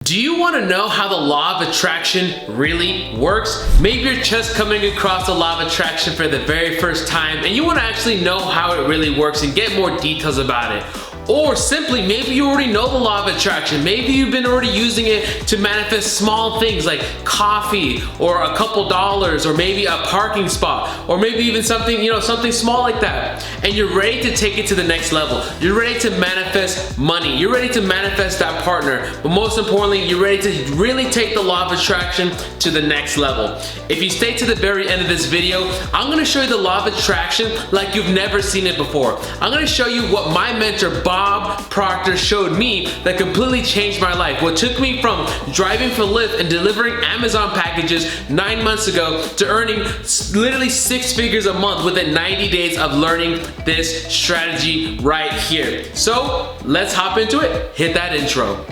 Do you want to know how the law of attraction really works? Maybe you're just coming across the law of attraction for the very first time and you want to actually know how it really works and get more details about it. Or simply, maybe you already know the law of attraction. Maybe you've been already using it to manifest small things like coffee or a couple dollars or maybe a parking spot or maybe even something, something small like that. And you're ready to take it to the next level. You're ready to manifest money. You're ready to manifest that partner. But most importantly, you're ready to really take the law of attraction to the next level. If you stay to the very end of this video, I'm going to show you the law of attraction like you've never seen it before. I'm going to show you what my mentor, Bob Proctor, showed me that completely changed my life. What took me from driving for Lyft and delivering Amazon packages 9 months ago to earning literally 6 figures a month within 90 days of learning this strategy right here. So let's hop into it. Hit that intro.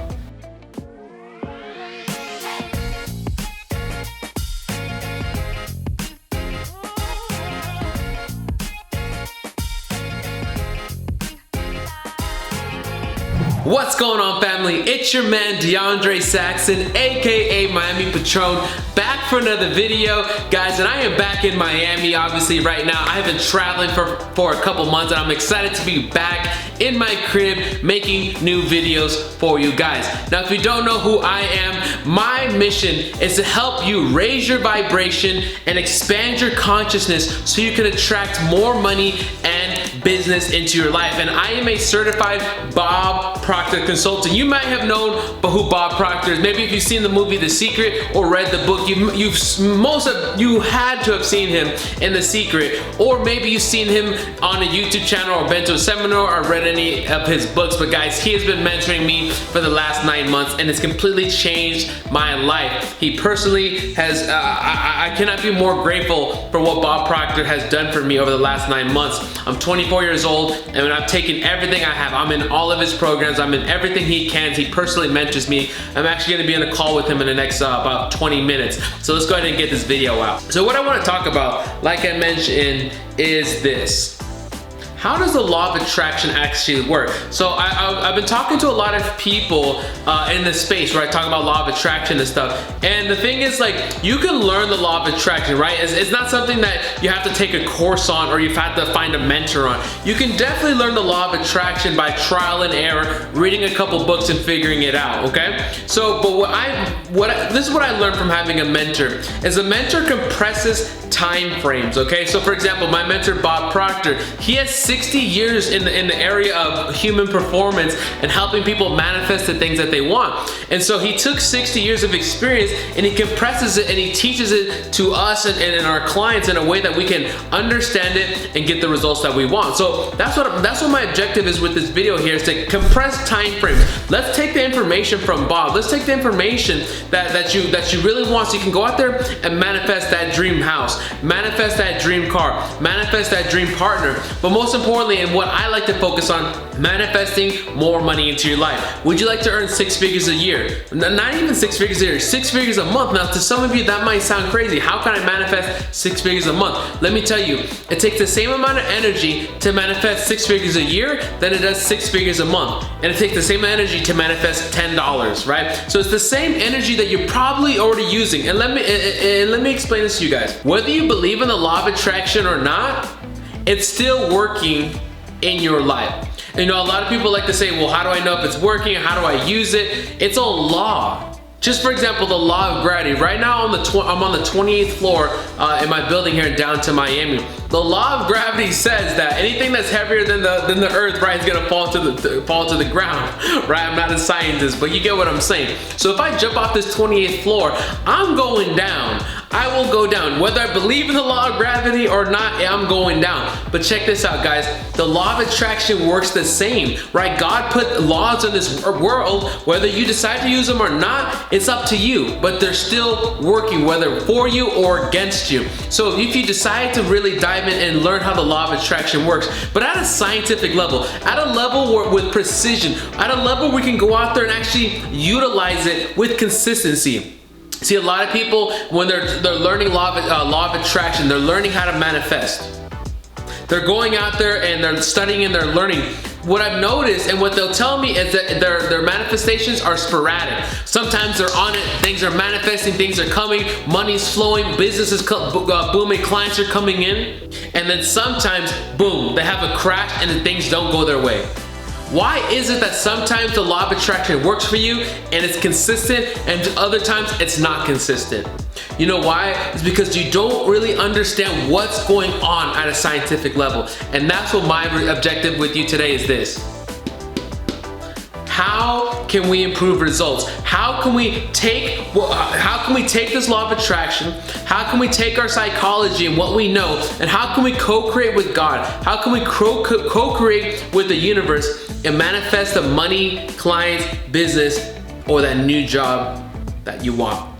What's going on, family? It's your man DeAndre Saxon, aka Miami Patron, back for another video, guys. And I am back in Miami, obviously, right now. I have been traveling for a couple months, and I'm excited to be back in my crib making new videos for you guys. Now, if you don't know who I am, my mission is to help you raise your vibration and expand your consciousness so you can attract more money and business into your life. And I am a certified Bob Proctor Consultant. You might have known who Bob Proctor is. Maybe if you've seen the movie The Secret or read the book, you had to have seen him in The Secret, or maybe you've seen him on a YouTube channel or been to a seminar or read any of his books. But guys, he has been mentoring me for the last 9 months and it's completely changed my life. He personally has, I cannot be more grateful for what Bob Proctor has done for me over the last 9 months. I'm 24 years old and I've taken everything I have. I'm in all of his programs. I'm in everything he can. He personally mentors me. I'm actually going to be on a call with him in the next about 20 minutes. So let's go ahead and get this video out. So what I want to talk about, like I mentioned, is this. How does the law of attraction actually work? So I've been talking to a lot of people in this space where I talk about law of attraction and stuff. And the thing is, like, you can learn the law of attraction, right? It's not something that you have to take a course on or you have to find a mentor on. You can definitely learn the law of attraction by trial and error, reading a couple books and figuring it out, okay? So, but this is what I learned from having a mentor, is a mentor compresses time frames, okay? So for example, my mentor, Bob Proctor, he has 60 years in the area of human performance and helping people manifest the things that they want. And so he took 60 years of experience and he compresses it and he teaches it to us and our clients in a way that we can understand it and get the results that we want. So that's what my objective is with this video here, is to compress time frames. Let's take the information from Bob. Let's take the information that you really want, so you can go out there and manifest that dream house, manifest that dream car, manifest that dream partner. But most importantly, and what I like to focus on, manifesting more money into your life. Would you like to earn 6 figures a year? Not even 6 figures a year, 6 figures a month. Now, to some of you, that might sound crazy. How can I manifest 6 figures a month? Let me tell you, it takes the same amount of energy to manifest 6 figures a year than it does 6 figures a month. And it takes the same energy to manifest $10, right? So it's the same energy that you're probably already using. And let me explain this to you guys. Whether you believe in the law of attraction or not, it's still working in your life. You know, a lot of people like to say, well, how do I know if it's working? How do I use it? It's a law. Just for example, the law of gravity. Right now I'm on the 28th floor in my building here in downtown Miami. The law of gravity says that anything that's heavier than the earth, right, is gonna fall to the ground, right? I'm not a scientist, but you get what I'm saying. So if I jump off this 28th floor, I'm going down. I will go down. Whether I believe in the law of gravity or not, I'm going down. But check this out, guys. The law of attraction works the same, right? God put laws in this world. Whether you decide to use them or not, it's up to you. But they're still working, whether for you or against you. So if you decide to really dive in and learn how the law of attraction works, but at a scientific level, at a level with precision, at a level where we can go out there and actually utilize it with consistency. See, a lot of people, when they're learning law of attraction, they're learning how to manifest. They're going out there and they're studying and they're learning. what I've noticed and what they'll tell me is that their manifestations are sporadic. Sometimes they're on it, things are manifesting, things are coming, money's flowing, business is booming, clients are coming in, and then sometimes, boom, they have a crash and then things don't go their way. Why is it that sometimes the law of attraction works for you and it's consistent, and other times it's not consistent? You know why? It's because you don't really understand what's going on at a scientific level. And that's what my objective with you today is this. How can we improve results? How can we take this law of attraction? How can we take our psychology and what we know, and how can we co-create with God? How can we co-create with the universe and manifest the money, clients, business, or that new job that you want?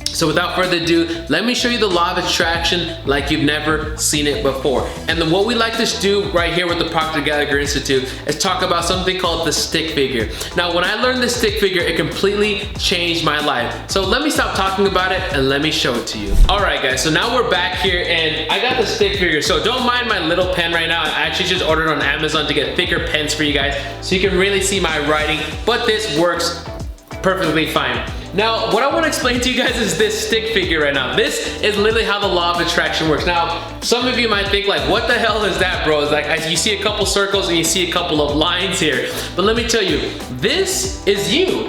So without further ado, let me show you the law of attraction like you've never seen it before. And then what we like to do right here with the Proctor Institute is talk about something called the stick figure. Now, when I learned the stick figure, it completely changed my life. So let me stop talking about it and let me show it to you. All right, guys, so now we're back here and I got the stick figure. So don't mind my little pen right now. I actually just ordered on Amazon to get thicker pens for you guys so you can really see my writing, but this works perfectly fine. Now, what I want to explain to you guys is this stick figure right now. This is literally how the law of attraction works. Now, some of you might think like, what the hell is that, bro? It's like, you see a couple circles and you see a couple of lines here. But let me tell you, this is you.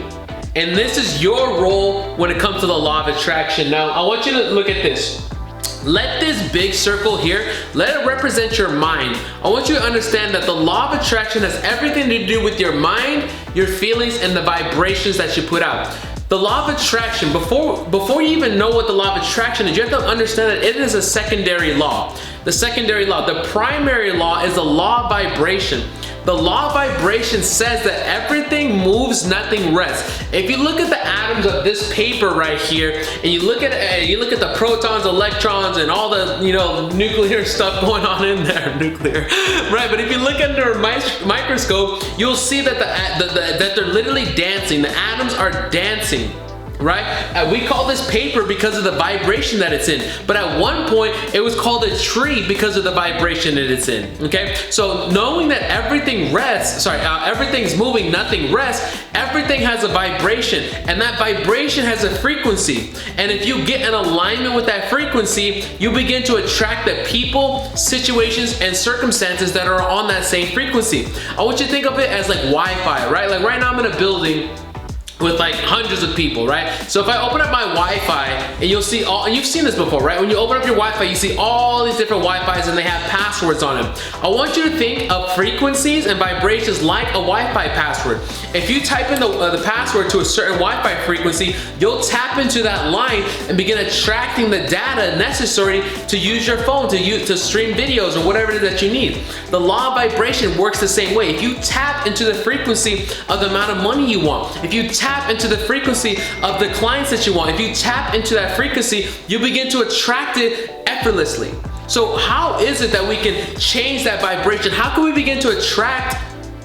And this is your role when it comes to the law of attraction. Now, I want you to look at this. Let this big circle here, let it represent your mind. I want you to understand that the law of attraction has everything to do with your mind, your feelings, and the vibrations that you put out. The law of attraction, before you even know what the law of attraction is, you have to understand that it is a secondary law. The secondary law. The primary law is the law of vibration. The law of vibration says that everything moves, nothing rests. If you look at the atoms of this paper right here, and you look at the protons, electrons, and all the nuclear stuff going on in there, nuclear, right? But if you look under a microscope, you'll see that that they're literally dancing. The atoms are dancing. Right? We call this paper because of the vibration that it's in. But at one point, it was called a tree because of the vibration that it's in. Okay? So knowing that everything rests, everything's moving, nothing rests, everything has a vibration. And that vibration has a frequency. And if you get in alignment with that frequency, you begin to attract the people, situations, and circumstances that are on that same frequency. I want you to think of it as like Wi-Fi, right? Like right now I'm in a building with like hundreds of people, right? So if I open up my Wi-Fi, and you'll see and you've seen this before, right? When you open up your Wi-Fi, you see all these different Wi-Fis and they have passwords on them. I want you to think of frequencies and vibrations like a Wi-Fi password. If you type in the password to a certain Wi-Fi frequency, you'll tap into that line and begin attracting the data necessary to use your phone, to stream videos or whatever it is that you need. The law of vibration works the same way. If you tap into the frequency of the amount of money you want, if you tap into the frequency of the clients that you want, if you tap into that frequency, you begin to attract it effortlessly. So how is it that we can change that vibration? How can we begin to attract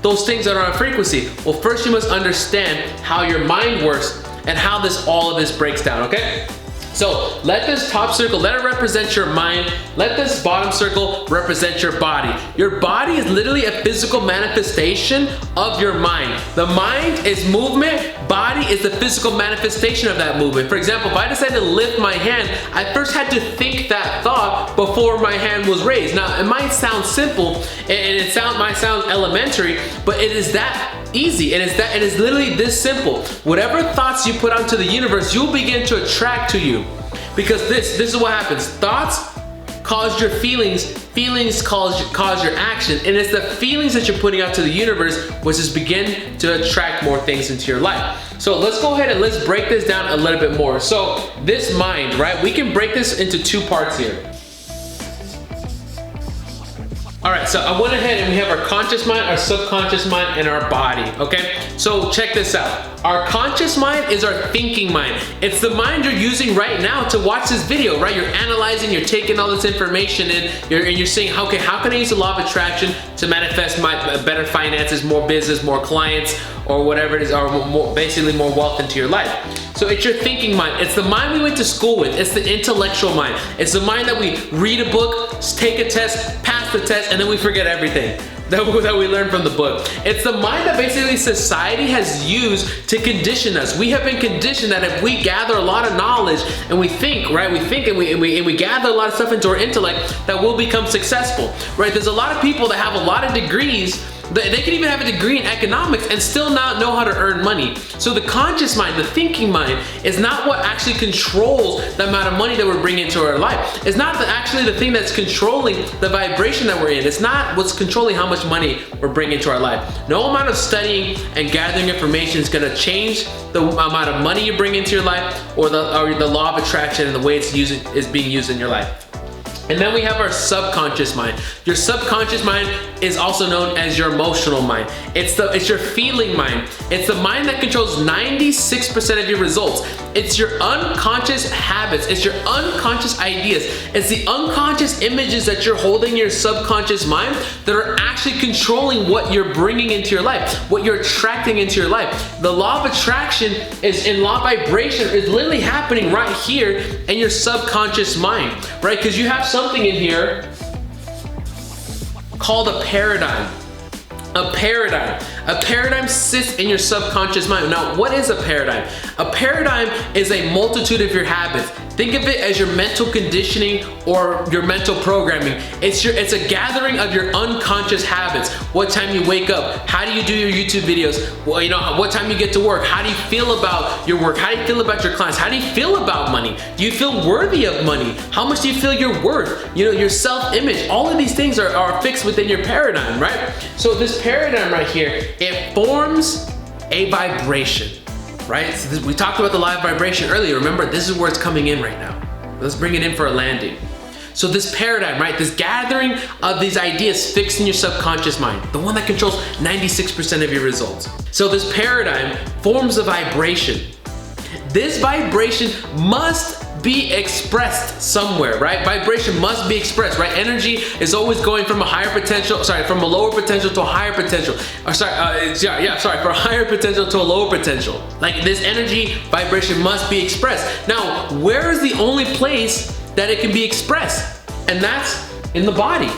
those things that are on frequency? Well, first you must understand how your mind works and how all of this breaks down, okay? So let this top circle, let it represent your mind. Let this bottom circle represent your body. Your body is literally a physical manifestation of your mind. The mind is movement, body is the physical manifestation of that movement. For example, if I decided to lift my hand, I first had to think that thought before my hand was raised. Now, it might sound simple and it might sound elementary, but it is that easy. It is literally this simple. Whatever thoughts you put onto the universe, you'll begin to attract to you. Because this is what happens. Thoughts cause your feelings, feelings cause your action, and it's the feelings that you're putting out to the universe which is begin to attract more things into your life. So let's go ahead and let's break this down a little bit more. So this mind, right? We can break this into two parts here. All right, so I went ahead and we have our conscious mind, our subconscious mind, and our body, okay? So check this out. Our conscious mind is our thinking mind. It's the mind you're using right now to watch this video, right? You're analyzing, you're taking all this information in, and you're saying, okay, how can I use the law of attraction to manifest my better finances, more business, more clients, or whatever it is, or basically more wealth into your life. So it's your thinking mind. It's the mind we went to school with. It's the intellectual mind. It's the mind that we read a book, take a test, pass the test, and then we forget everything. that we learned from the book. It's the mind that basically society has used to condition us. We have been conditioned that if we gather a lot of knowledge and we think, right? We think and we gather a lot of stuff into our intellect, that we'll become successful, right? There's a lot of people that have a lot of degrees. They can even have a degree in economics and still not know how to earn money. So the conscious mind, the thinking mind, is not what actually controls the amount of money that we're bringing into our life. It's not actually the thing that's controlling the vibration that we're in. It's not what's controlling how much money we're bringing into our life. No amount of studying and gathering information is going to change the amount of money you bring into your life, or the law of attraction and the way it's being used in your life. And then we have our subconscious mind. Your subconscious mind is also known as your emotional mind. It's your feeling mind. It's the mind that controls 96% of your results. It's your unconscious habits. It's your unconscious ideas. It's the unconscious images that you're holding in your subconscious mind that are actually controlling what you're bringing into your life, what you're attracting into your life. The law of attraction law of vibration is literally happening right here in your subconscious mind, right? Because you have something in here called a paradigm. A paradigm sits in your subconscious mind. Now, what is a paradigm? A paradigm is a multitude of your habits. Think of it as your mental conditioning or your mental programming. It's a gathering of your unconscious habits. What time you wake up? How do you do your YouTube videos? Well, you know, what time you get to work? How do you feel about your work? How do you feel about your clients? How do you feel about money? Do you feel worthy of money? How much do you feel you're worth? You know, your self-image. All of these things are fixed within your paradigm, right? So this paradigm right here, it forms a vibration. Right? So we talked about the law of vibration earlier. Remember, this is where it's coming in right now. Let's bring it in for a landing. So this paradigm, right? This gathering of these ideas fixed in your subconscious mind, the one that controls 96% of your results. So this paradigm forms a vibration. This vibration must be expressed somewhere, right? Vibration must be expressed, right? Energy is always going from a lower potential to a higher potential. From a higher potential to a lower potential. Like this energy vibration must be expressed. Now, where is the only place that it can be expressed? And that's in the body.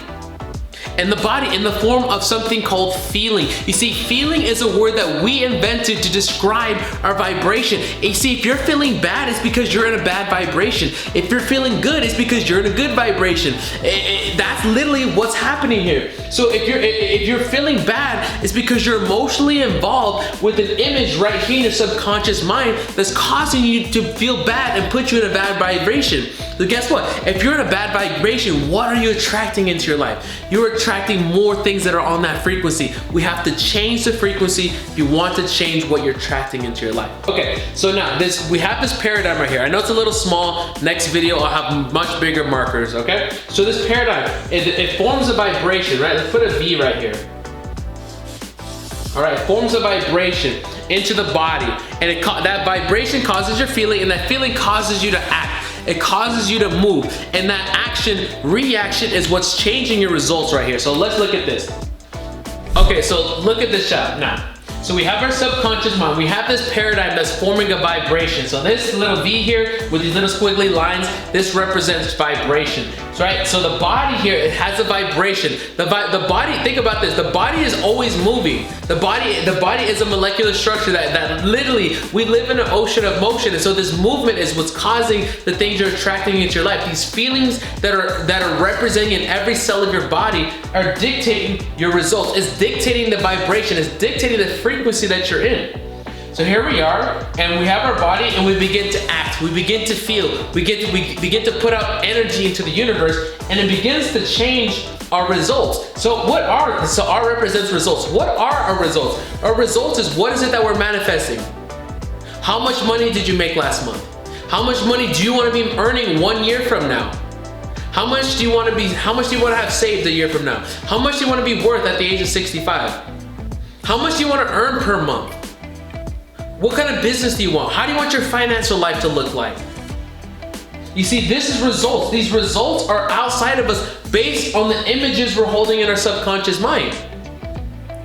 In the body, in the form of something called feeling. You see, feeling is a word that we invented to describe our vibration. You see, if you're feeling bad, it's because you're in a bad vibration. If you're feeling good, it's because you're in a good vibration. That's literally what's happening here. So if you're feeling bad, it's because you're emotionally involved with an image right here in your subconscious mind that's causing you to feel bad and put you in a bad vibration. So guess what? If you're in a bad vibration, what are you attracting into your life? You're attracting more things that are on that frequency. We have to change the frequency if you want to change what you're attracting into your life. Okay, so now we have this paradigm right here. I know it's a little small. Next video, I'll have much bigger markers, okay? So this paradigm, it forms a vibration, right? Let's put a V right here. All right, forms a vibration into the body. And that vibration causes your feeling, and that feeling causes you to act. It causes you to move, and that reaction is what's changing your results right here. So let's look at this. Okay, so look at this shot now. So we have our subconscious mind. We have this paradigm that's forming a vibration. So this little V here with these little squiggly lines, this represents vibration. Right? So the body here, it has a vibration. The body, think about this, the body is always moving. The body is a molecular structure that literally, we live in an ocean of motion. And so this movement is what's causing the things you're attracting into your life. These feelings that are representing in every cell of your body are dictating your results. It's dictating the vibration. It's dictating the frequency that you're in. So here we are, and we have our body, and we begin to act. We begin to feel. We begin to put out energy into the universe, and it begins to change our results. So R represents results. What are our results? Our results is, what is it that we're manifesting? How much money did you make last month? How much money do you want to be earning 1 year from now? How much do you want to have saved a year from now? How much do you want to be worth at the age of 65? How much do you want to earn per month? What kind of business do you want? How do you want your financial life to look like? You see, this is results. These results are outside of us based on the images we're holding in our subconscious mind.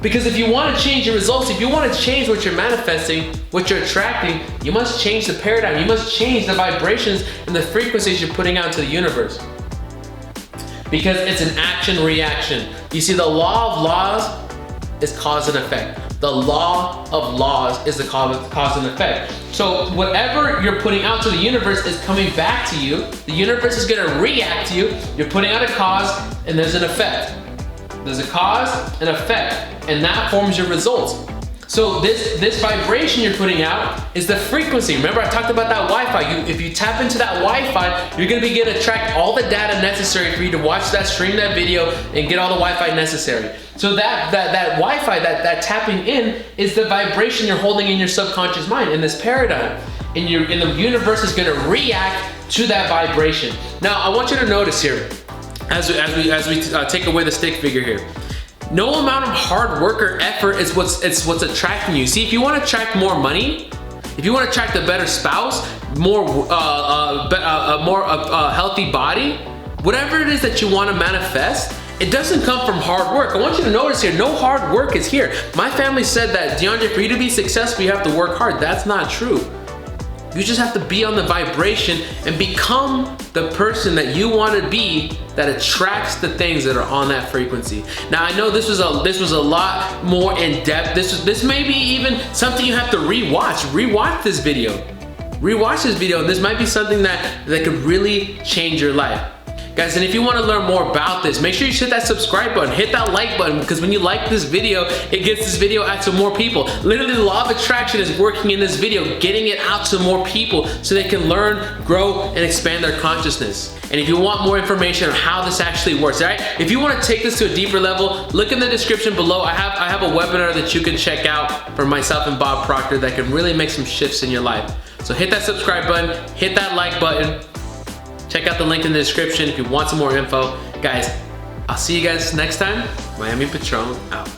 Because if you want to change your results, if you want to change what you're manifesting, what you're attracting, you must change the paradigm. You must change the vibrations and the frequencies you're putting out into the universe. because it's an action reaction. You see, the law of laws is cause and effect. The law of laws is the cause and effect. So whatever you're putting out to the universe is coming back to you. The universe is gonna react to you. You're putting out a cause and there's an effect. There's a cause and effect, and that forms your results. So this vibration you're putting out is the frequency. Remember I talked about that Wi-Fi. If you tap into that Wi-Fi, you're gonna begin to track all the data necessary for you to watch that, stream that video, and get all the Wi-Fi necessary. So that Wi-Fi, that tapping in is the vibration you're holding in your subconscious mind in this paradigm. And the universe is gonna react to that vibration. Now I want you to notice here, as we take away the stick figure here. No amount of hard work or effort is what's attracting you. See, if you want to attract more money, if you want to attract a better spouse, more healthy body, whatever it is that you want to manifest, it doesn't come from hard work. I want you to notice here, no hard work is here. My family said that, DeAndre, for you to be successful, you have to work hard. That's not true. You just have to be on the vibration and become the person that you want to be that attracts the things that are on that frequency. Now I know this was a lot more in depth. This may be even something you have to rewatch. Rewatch this video. Rewatch this video, and this might be something that could really change your life. Guys, and if you want to learn more about this, make sure you hit that subscribe button, hit that like button, because when you like this video, it gets this video out to more people. Literally, the law of attraction is working in this video, getting it out to more people so they can learn, grow, and expand their consciousness. And if you want more information on how this actually works, all right? If you want to take this to a deeper level, look in the description below. I have a webinar that you can check out from myself and Bob Proctor that can really make some shifts in your life. So hit that subscribe button, hit that like button. Check out the link in the description if you want some more info. Guys, I'll see you guys next time. Miami Patron out.